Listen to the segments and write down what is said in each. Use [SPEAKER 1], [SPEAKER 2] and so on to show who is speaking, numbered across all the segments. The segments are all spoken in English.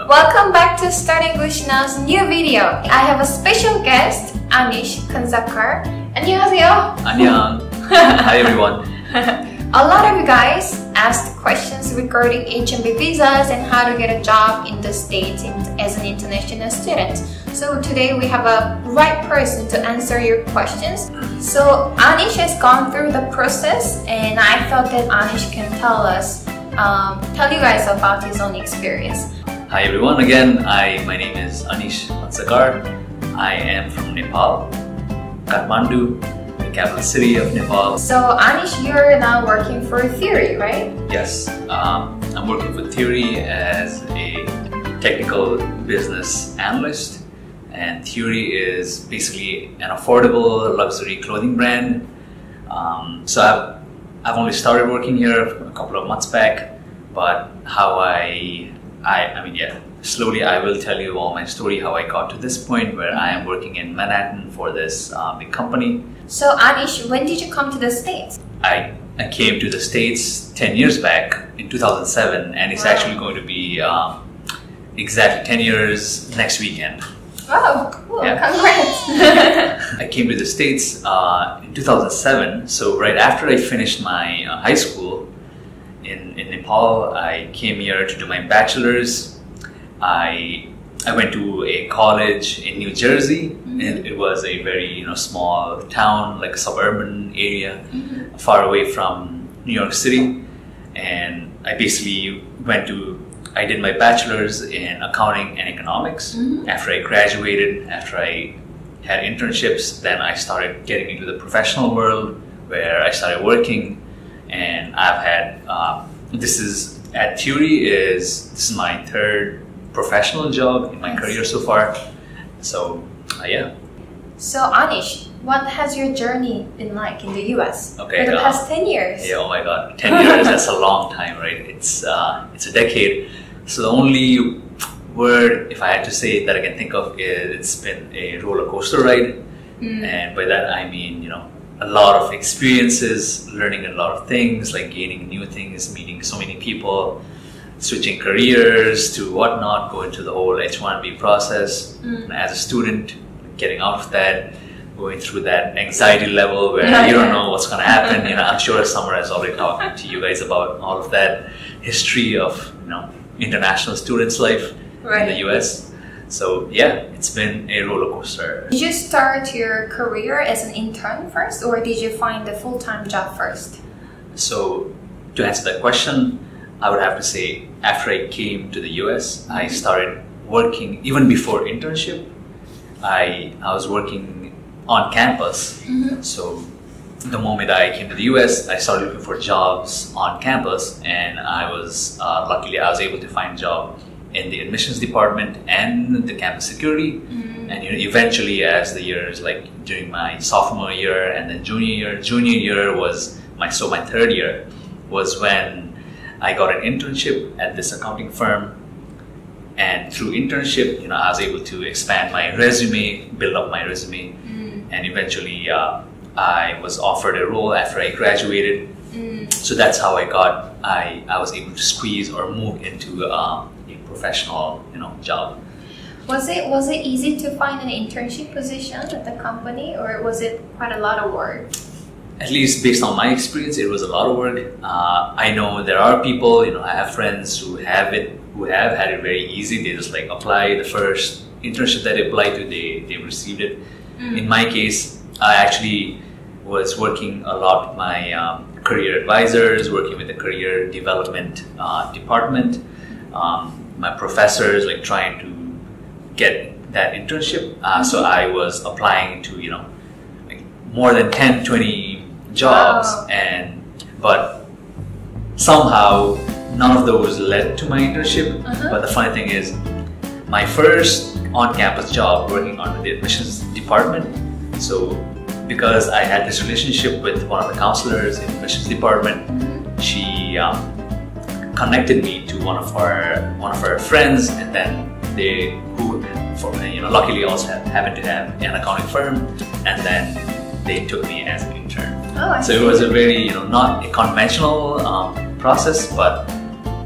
[SPEAKER 1] Welcome back to Start English Now's new video. I have a special guest, Anish Kansakar. 안녕하세요.
[SPEAKER 2] 안녕. Hi everyone.
[SPEAKER 1] A lot of you guys asked questions regarding H1b visas and how to get a job in the States as an international student. So today we have a right person to answer your questions. So Anish has gone through the process and I felt that Anish can tell you guys about his own experience.
[SPEAKER 2] Hi everyone, again, my name is Anish Kansakar. I am from Nepal, Kathmandu, the capital city of Nepal.
[SPEAKER 1] So Anish, you're now working for Theory, right?
[SPEAKER 2] Yes, I'm working for Theory as a technical business analyst, and Theory is basically an affordable luxury clothing brand. So I've only started working here a couple of months back, but how slowly I will tell you all my story, how I got to this point where I am working in Manhattan for this big company.
[SPEAKER 1] So Anish, when did you come to the States?
[SPEAKER 2] I came to the States 10 years back in 2007, and it's actually going to be exactly 10 years next weekend.
[SPEAKER 1] Oh, cool. Yeah. Congrats.
[SPEAKER 2] I came to the States in 2007, so right after I finished my high school in Nepal. I came here to do my bachelor's. I went to a college in New Jersey, and it was a very small town, like a suburban area, far away from New York City. And I basically I did my bachelor's in accounting and economics. After I graduated, after I had internships, then I started getting into the professional world where I started working, and I've had this is my third professional job in my career so far. So yeah.
[SPEAKER 1] So Anish, what has your journey been like in the US
[SPEAKER 2] for
[SPEAKER 1] the past 10 years?
[SPEAKER 2] Yeah, oh my god, 10 years, that's a long time, right? It's a decade. So the only word, if I had to say, that I can think of is it's been a roller coaster ride. And by that I mean, a lot of experiences, learning a lot of things, like gaining new things, meeting so many people, switching careers to whatnot, going through the whole H1b process. As a student, getting out of that, going through that anxiety level where you don't know what's going to happen. I'm sure Summer has already talked to you guys about all of that history of international students' life in the US. So yeah, it's been a roller coaster.
[SPEAKER 1] Did you start your career as an intern first, or did you find a full-time job first?
[SPEAKER 2] So to answer that question, I would have to say after I came to the US, I started working even before internship. I was working on campus. So the moment I came to the US, I started looking for jobs on campus, and luckily I was able to find a job in the admissions department and the campus security. And eventually, as the years, like during my sophomore year and then junior year was my third year was when I got an internship at this accounting firm. And through internship, I was able to expand my resume, build up my resume, and eventually I was offered a role after I graduated. So that's how I was able to squeeze or move into a professional job.
[SPEAKER 1] Was it easy to find an internship position at the company, or was it quite a lot of work?
[SPEAKER 2] At least based on my experience, it was a lot of work. I know there are people, I have friends who have had it very easy. They just apply the first internship that they apply to, they received it. In my case, I actually was working a lot with my career advisors, working with the career development department, my professors, trying to get that internship. So I was applying to more than 10, 20 jobs, but somehow none of those led to my internship. But the funny thing is, my first on-campus job working on the admissions department, so because I had this relationship with one of the counselors in the admissions department, she connected me to one of her friends, and then luckily also happened to have an accounting firm, and then they took me as an intern. So it was a very not a conventional process, but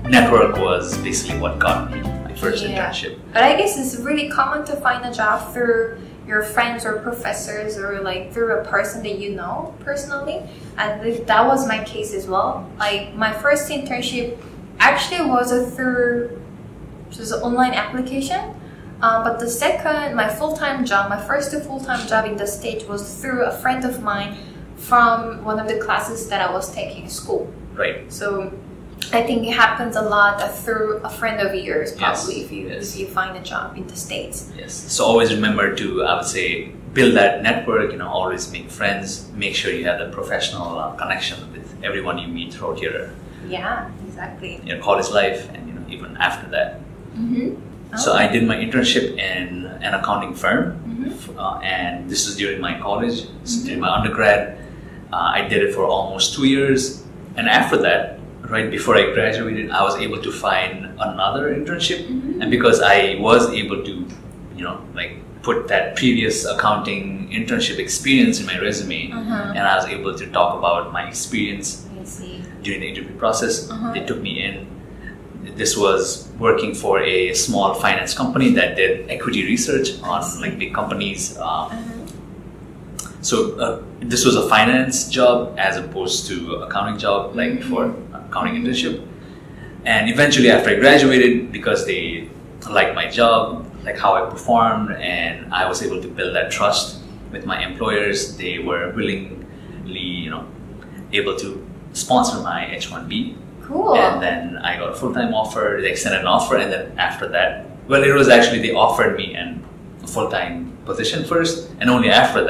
[SPEAKER 2] network was basically what got me my first internship.
[SPEAKER 1] But I guess it's really common to find a job through your friends or professors or like through a person that you know personally. And that was my case as well. Like my first internship actually was through just an online application. But the second, my full-time job, my first full-time job in the States was through a friend of mine from one of the classes that I was taking in school.
[SPEAKER 2] Right.
[SPEAKER 1] So I think it happens a lot through a friend of yours, probably,
[SPEAKER 2] yes.
[SPEAKER 1] if you find a job in the States.
[SPEAKER 2] Yes. So always remember to, I would say, build that network, always make friends, make sure you have the professional connection with everyone you meet throughout your college life and even after that.
[SPEAKER 1] Mm-hmm. Oh.
[SPEAKER 2] So I did my internship in an accounting firm, and this was during my college, so during my undergrad. I did it for almost 2 years, and after that, right before I graduated, I was able to find another internship, and because I was able to, put that previous accounting internship experience in my resume, and I was able to talk about my experience during the interview process. They took me in. This was working for a small finance company that did equity research on big companies. So this was a finance job as opposed to accounting job, for accounting internship. And eventually, after I graduated, because they liked my job, like how I performed, and I was able to build that trust with my employers, they were willingly, able to sponsor my H1b.
[SPEAKER 1] Cool.
[SPEAKER 2] And then I got a full-time offer, they extended an offer, and then after that, well, it was actually, they offered me a full-time position first, and only after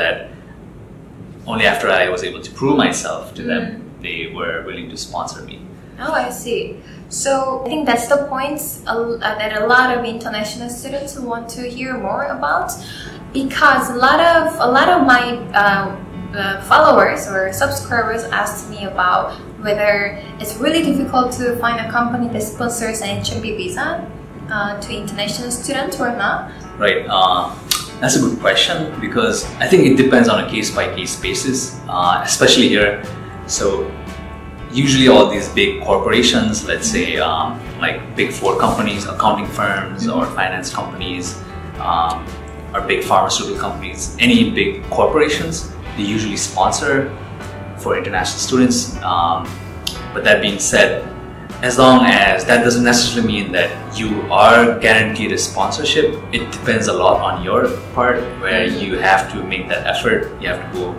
[SPEAKER 2] I was able to prove myself to them, they were willing to sponsor me.
[SPEAKER 1] Oh, I see. So I think that's the points that a lot of international students want to hear more about, because a lot of my followers or subscribers asked me about whether it's really difficult to find a company that sponsors an H1b visa to international students or not.
[SPEAKER 2] Right. That's a good question, because I think it depends on a case-by-case basis, especially here. So usually all these big corporations, let's say like big four companies, accounting firms or finance companies, or big pharmaceutical companies, any big corporations, they usually sponsor for international students. But that being said, as long as that doesn't necessarily mean that you are guaranteed a sponsorship, it depends a lot on your part, where you have to make that effort. You have to go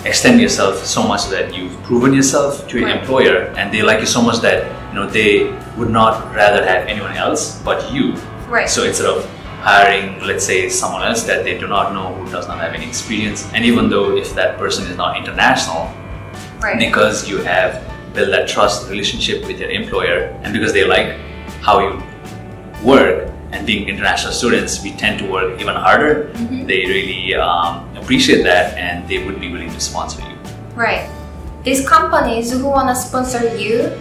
[SPEAKER 2] extend yourself so much that you've proven yourself to your employer, and they like you so much that they would not rather have anyone else but you.
[SPEAKER 1] Right.
[SPEAKER 2] So instead of hiring, let's say, someone else that they do not know, who does not have any experience, and even though if that person is not international, because you have built that trust relationship with your employer, and because they like how you work, and being international students, we tend to work even harder. They really appreciate that, and they would be willing to sponsor you. Right.
[SPEAKER 1] These companies who want to sponsor you,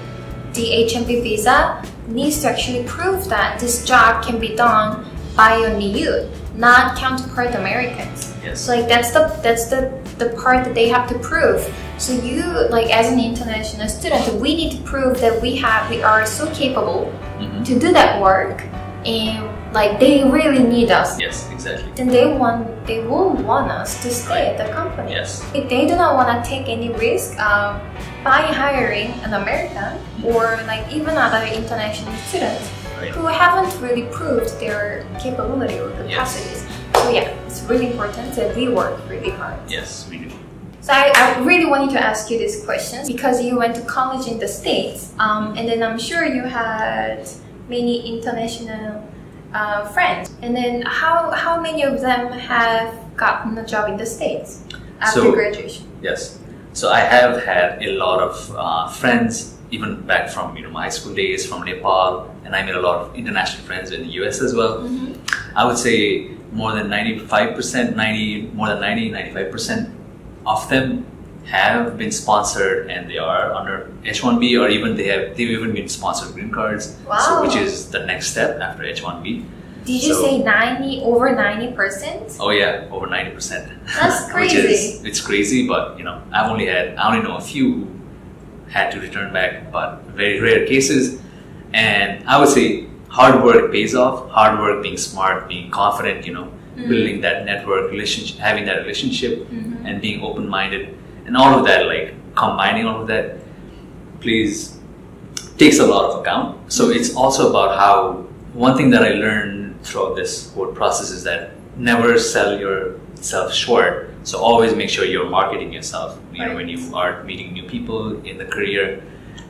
[SPEAKER 1] the H1b visa, needs to actually prove that this job can be done by only you, not counterpart Americans.
[SPEAKER 2] Yes.
[SPEAKER 1] So that's the part that they have to prove. So you, as an international student, we need to prove that we are so capable to do that work, and they really need us.
[SPEAKER 2] Yes, exactly.
[SPEAKER 1] Then they will want us to stay at the company.
[SPEAKER 2] Yes.
[SPEAKER 1] If they do not want to take any risk by hiring an American or even other international students who haven't really proved their capability or capacities. So it's really important that we work really hard.
[SPEAKER 2] Yes, we do.
[SPEAKER 1] So I really wanted to ask you these questions because you went to college in the States, and then I'm sure you had many international friends. And then how many of them have gotten a job in the States after graduation?
[SPEAKER 2] Yes. So I have had a lot of friends, even back from my high school days, from Nepal, and I made a lot of international friends in the US as well. I would say more than 95% of them have been sponsored, and they are under H1b, or even they've even been sponsored green cards.
[SPEAKER 1] Wow.
[SPEAKER 2] So which is the next step after H1b.
[SPEAKER 1] Did you say over 90%?
[SPEAKER 2] Oh yeah, over 90%.
[SPEAKER 1] That's crazy.
[SPEAKER 2] It's crazy, but I only know a few who had to return back, but very rare cases. And I would say hard work pays off. Hard work, being smart, being confident, building that network relationship, having that relationship, and being open-minded, and all of that, like combining all of that, please takes a lot of account. So it's also about how, one thing that I learned throughout this whole process is that never sell yourself short. So always make sure you're marketing yourself, when you are meeting new people in the career,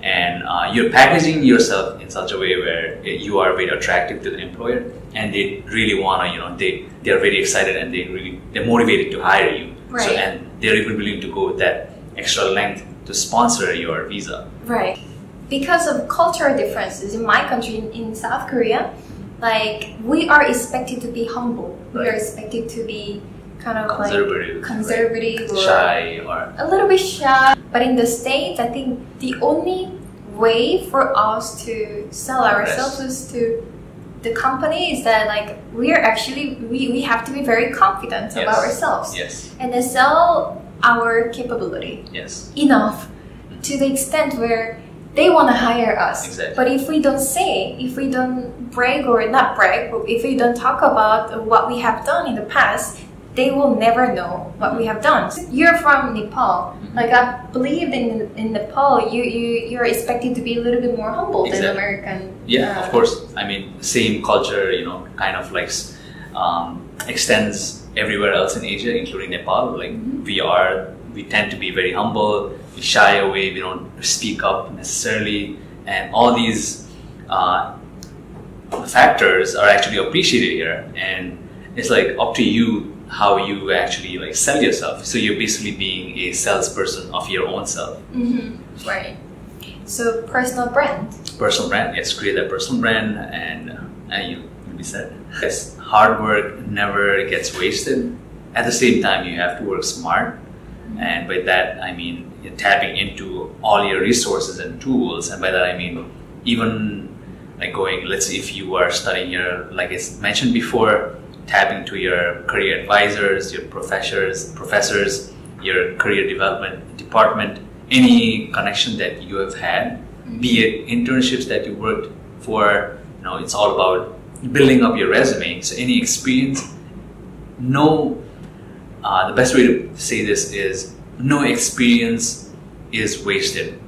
[SPEAKER 2] and you're packaging yourself in such a way where you are very attractive to the employer, and they really want to, they are very excited, and they're motivated to hire you.
[SPEAKER 1] Right.
[SPEAKER 2] So, and they're even willing to go that extra length to sponsor your visa.
[SPEAKER 1] Right. Because of cultural differences in my country, in South Korea, like we are expected to be humble.
[SPEAKER 2] Right.
[SPEAKER 1] We are expected to be kind of
[SPEAKER 2] conservative,
[SPEAKER 1] or
[SPEAKER 2] shy, or
[SPEAKER 1] a little bit shy. But in the States, I think the only way for us to sell ourselves is to the company is that like we are actually we have to be very confident about ourselves.
[SPEAKER 2] Yes.
[SPEAKER 1] And then sell our capability.
[SPEAKER 2] Yes.
[SPEAKER 1] Enough to the extent where they want to hire us.
[SPEAKER 2] Exactly.
[SPEAKER 1] But if we don't say, if we don't brag or not brag, but if we don't talk about what we have done in the past, they will never know what we have done. You're from Nepal. Like I believe in Nepal, you're expected to be a little bit more humble than American.
[SPEAKER 2] Yeah, of course. I mean, same culture, kind of like extends everywhere else in Asia, including Nepal. Like we tend to be very humble. We shy away. We don't speak up necessarily, and all these factors are actually appreciated here. And it's like up to you how you actually like sell yourself. So you're basically being a salesperson of your own self.
[SPEAKER 1] Right. So personal brand.
[SPEAKER 2] Personal brand, yes. Create that personal brand, and you said, yes, hard work never gets wasted. At the same time, you have to work smart, and by that I mean tapping into all your resources and tools. And by that I mean even like going. Let's say if you are studying here, like I mentioned before, tapping to your career advisors, your professors, your career development department, any connection that you have had, be it internships that you worked for, it's all about building up your resume. So any experience, the best way to say this is no experience is wasted.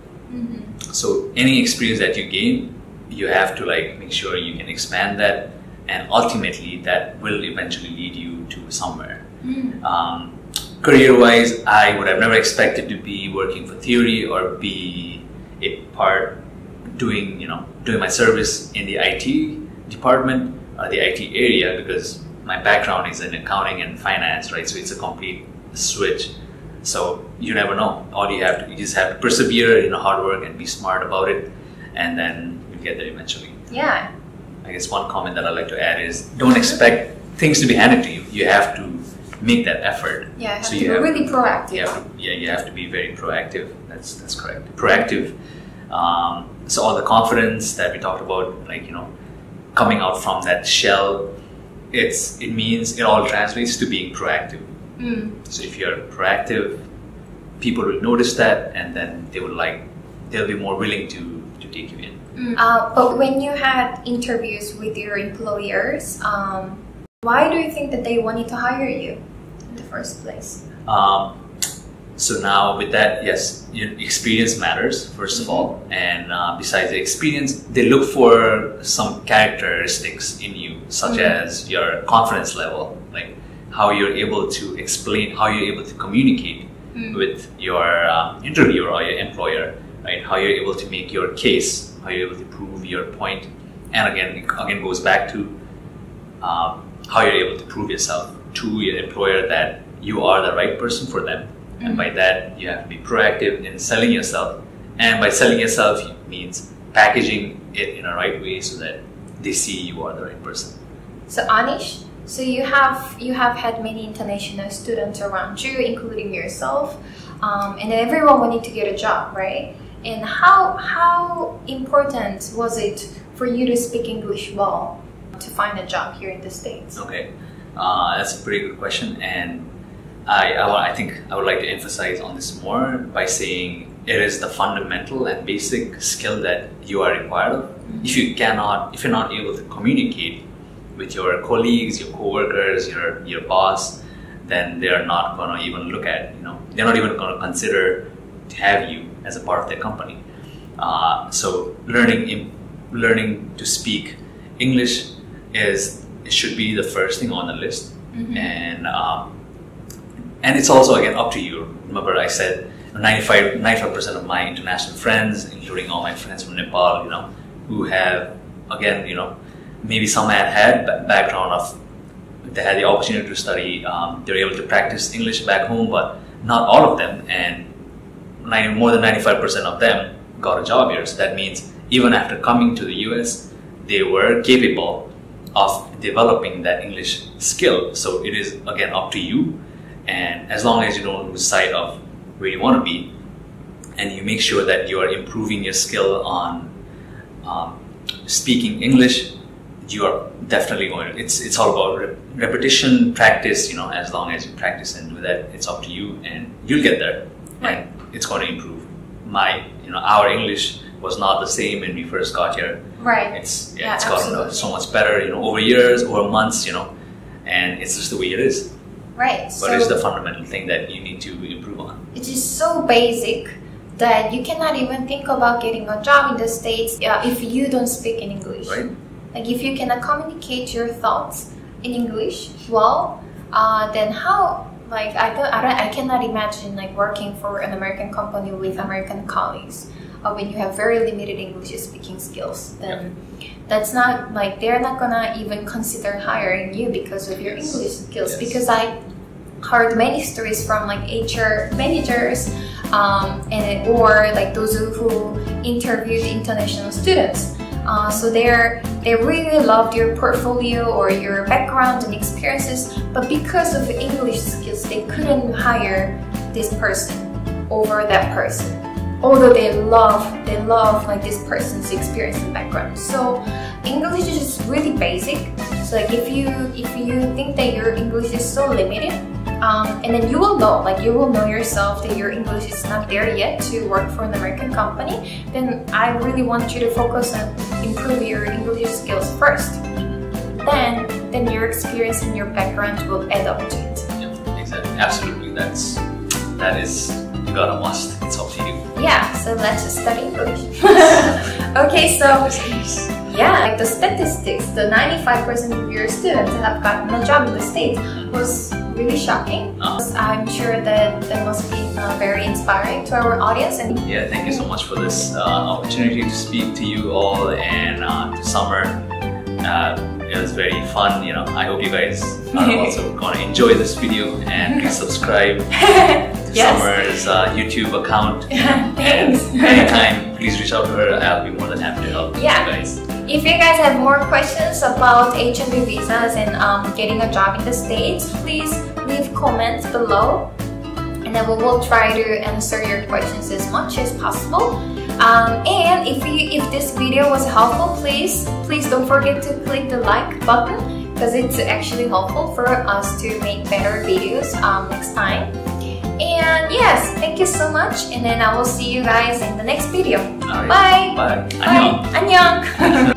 [SPEAKER 2] So any experience that you gain, you have to like make sure you can expand that, and ultimately that will eventually lead you to somewhere. Career-wise, I would have never expected to be working for theory or be a part doing my service in the IT department or the IT area, because my background is in accounting and finance, right? So it's a complete switch. So you never know. You just have to persevere, hard work, and be smart about it, and then you'll get there eventually.
[SPEAKER 1] Yeah.
[SPEAKER 2] I guess one comment that I'd like to add is don't expect things to be handed to you. You have to make that effort.
[SPEAKER 1] Yeah, so you have to be really proactive.
[SPEAKER 2] You have to be very proactive. That's correct. Proactive. So all the confidence that we talked about, like coming out from that shell, it all translates to being proactive. So if you're proactive, people will notice that, and then they'll be more willing to take you in.
[SPEAKER 1] But when you had interviews with your employers, why do you think that they wanted to hire you in the first place?
[SPEAKER 2] So now with that, yes, experience matters, first of all. And besides the experience, they look for some characteristics in you, such as your confidence level, like how you're able to explain, how you're able to communicate with your interviewer or your employer, right? How you're able to make your case, how you're able to prove your point. And again goes back to how you're able to prove yourself to your employer that you are the right person for them. And by that, you have to be proactive in selling yourself. And by selling yourself means packaging it in a right way so that they see you are the right person.
[SPEAKER 1] So Anish, so you have had many international students around you, including yourself, and everyone wanted to get a job, right? And how important was it for you to speak English well to find a job here in the States?
[SPEAKER 2] Okay, that's a pretty good question, and I think I would like to emphasize on this more by saying it is the fundamental and basic skill that you are required of If you're not able to communicate with your colleagues, your coworkers, your boss, then they are not going to even look at, they're not even going to consider to have you as a part of their company. So learning to speak English should be the first thing on the list. And it's also, again, up to you. Remember, I said 95% of my international friends, including all my friends from Nepal, who have, again, maybe some had background of, they had the opportunity to study, they were able to practice English back home, but not all of them, and more than 95% of them got a job here. So that means even after coming to the US, they were capable of developing that English skill. So it is, again, up to you, and as long as you don't lose sight of where you want to be, and you make sure that you are improving your skill on speaking English, you are definitely going to, it's all about repetition, practice, as long as you practice and do that, it's up to you, and you'll get there, and it's going to improve. Our English was not the same when we first got here.
[SPEAKER 1] Right.
[SPEAKER 2] It's gotten so much better, over years, over months, and it's just the way it is.
[SPEAKER 1] Right.
[SPEAKER 2] But
[SPEAKER 1] so
[SPEAKER 2] it's the fundamental thing that you need to improve on.
[SPEAKER 1] It is so basic that you cannot even think about getting a job in the States if you don't speak in English.
[SPEAKER 2] Right.
[SPEAKER 1] Like if you cannot communicate your thoughts in English well, then how? Like I cannot imagine like working for an American company with American colleagues when you have very limited English speaking skills. Then that's not like they're not gonna even consider hiring you because of your English skills. Because I heard many stories from like HR managers or like those who interviewed international students. So they really loved your portfolio or your background and experiences, but because of English skills, they couldn't hire this person over that person. Although they love like this person's experience and background. So English is just really basic. So like if you think that your English is so limited, and then you will know yourself that your English is not there yet to work for an American company, then I really want you to focus on improve your English skills first. Then your experience and your background will add up to it.
[SPEAKER 2] Yeah, exactly. Absolutely. That is, you got a must. It's up to you.
[SPEAKER 1] Yeah, so let's study English. Okay, so yeah, like the statistics, the 95% of your students that have gotten a job in the States was really shocking. I'm sure that must be very inspiring to our audience. And
[SPEAKER 2] yeah, thank you so much for this opportunity to speak to you all and to Summer. It was very fun. I hope you guys are also going to enjoy this video, and please subscribe to Summer's YouTube account.
[SPEAKER 1] Thanks.
[SPEAKER 2] And anytime, please reach out to her. I'll be more than happy to help you guys.
[SPEAKER 1] If you guys have more questions about H1b visas and getting a job in the States, please leave comments below, and then we will try to answer your questions as much as possible. And if this video was helpful, please don't forget to click the like button, because it's actually helpful for us to make better videos next time. And yes, thank you so much, and then I will see you guys in the next video.
[SPEAKER 2] Right.
[SPEAKER 1] Bye.
[SPEAKER 2] Bye.
[SPEAKER 1] Bye. 안녕.